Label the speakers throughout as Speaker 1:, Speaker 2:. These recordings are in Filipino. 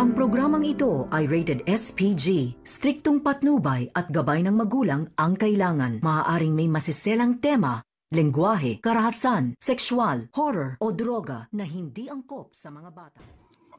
Speaker 1: Ang programang ito ay rated SPG. Striktong patnubay at gabay ng magulang ang kailangan. Maaaring may masiselang tema, lengguwahe, karahasan, sexual, horror o droga na hindi angkop sa mga bata.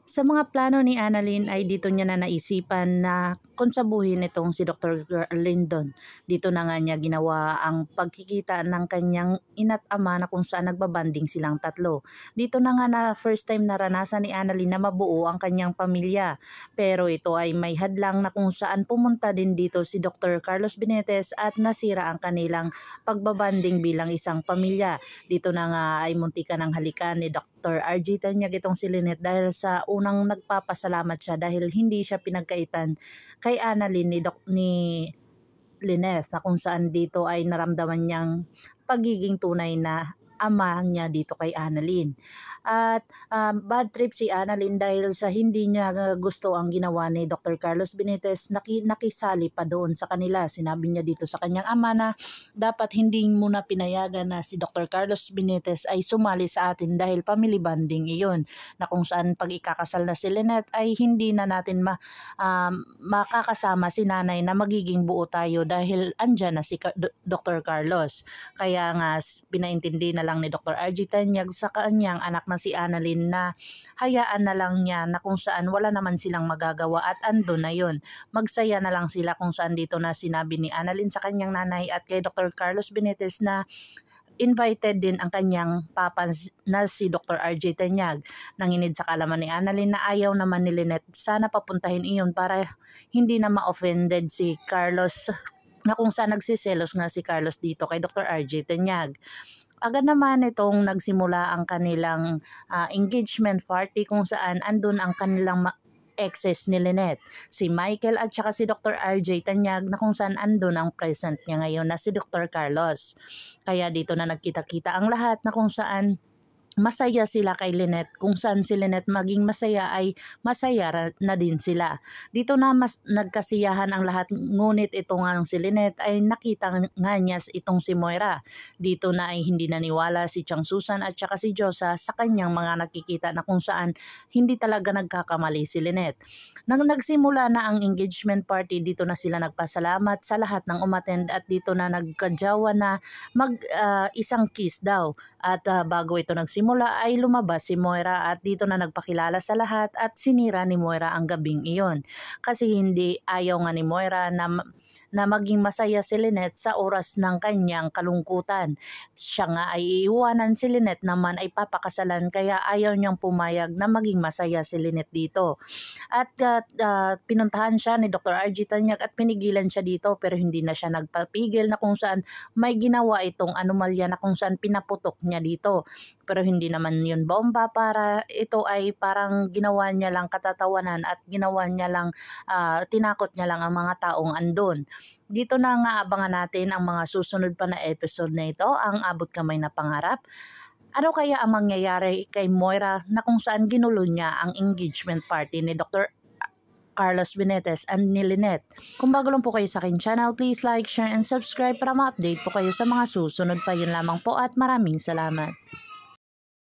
Speaker 2: Sa mga plano ni Annalyn ay dito niya na naisipan na konsabuhin itong si Dr. Lindon. Dito na nga niya ginawa ang pagkikita ng kanyang ina't ama na kung saan nagbabanding silang tatlo. Dito na nga na first time naranasan ni Annalyn na mabuo ang kanyang pamilya. Pero ito ay may hadlang na kung saan pumunta din dito si Dr. Carlos Benitez at nasira ang kanilang pagbabanding bilang isang pamilya. Dito na nga ay muntikan ang halikan ni Dr. RJ Tanyag itong si Lynette dahil sa unang nagpapasalamat siya dahil hindi siya pinagkaitan kay Annalyn ni Lynette na kung saan dito ay naramdaman niyang pagiging tunay na ama niya dito kay Annalyn. At bad trip si Annalyn dahil sa hindi niya gusto ang ginawa ni Dr. Carlos Benitez, nakisali pa doon sa kanila. Sinabi niya dito sa kanyang ama na dapat hindi muna pinayagan na si Dr. Carlos Benitez ay sumali sa atin dahil family bonding iyon. Na kung saan pag ikakasal na si Lynette ay hindi na natin makakasama si nanay na magiging buo tayo dahil andyan na si Dr. Carlos. Kaya nga pinaintindi na lang ni Dr. RJ Tanyag sa kanyang anak na si Annalyn na hayaan na lang niya na kung saan wala naman silang magagawa at ando na yun. Magsaya na lang sila kung saan dito na sinabi ni Annalyn sa kanyang nanay at kay Dr. Carlos Benitez na invited din ang kanyang papa na si Dr. RJ Tanyag. Nanginid sa kalaman ni Annalyn na ayaw naman ni Lynette. Sana papuntahin iyon para hindi na ma-offended si Carlos na kung saan nagsiselos nga si Carlos dito kay Dr. RJ Tanyag. Agad naman itong nagsimula ang kanilang engagement party kung saan andun ang kanilang exes ni Lynette, si Michael at saka si Dr. RJ Tanyag na kung saan andun ang present niya ngayon na si Dr. Carlos. Kaya dito na nagkita-kita ang lahat na kung saan masaya sila kay Lynette. Kung saan si Lynette maging masaya ay masaya na din sila. Dito na mas nagkasiyahan ang lahat, ngunit ito nga si Lynette ay nakita nga niya itong si Moira. Dito na ay hindi naniwala si Chang Susan at saka si Josa sa kanyang mga nakikita na kung saan hindi talaga nagkakamali si Lynette. Nang nagsimula na ang engagement party, dito na sila nagpasalamat sa lahat ng umattend at dito na nagkadyawa na isang kiss daw. At bago ito nagsimula ay lumabas si Moira at dito na nagpakilala sa lahat at sinira ni Moira ang gabing iyon. Kasi hindi ayaw nga ni Moira na maging masaya si Lynette sa oras ng kanyang kalungkutan. Siya nga ay iiwanan, si Lynette naman ay papakasalan kaya ayaw niyang pumayag na maging masaya si Lynette dito. At pinuntahan siya ni Dr. RJ Tanyag at pinigilan siya dito pero hindi na siya nagpapigil na kung saan may ginawa itong anomalya na kung saan pinaputok niya dito. Pero hindi naman yun bomba, para ito ay parang ginawa niya lang katatawanan at ginawa niya lang, tinakot niya lang ang mga taong andun. Dito na nga abangan natin ang mga susunod pa na episode na ito, ang Abot Kamay na Pangarap. Ano kaya ang mangyayari kay Moira na kung saan ginulo niya ang engagement party ni Dr. Carlos Benitez and ni Lynette. Kung bago lang po kayo sa akin channel, please like, share, and subscribe para ma-update po kayo sa mga susunod pa. Yun lamang po at maraming salamat.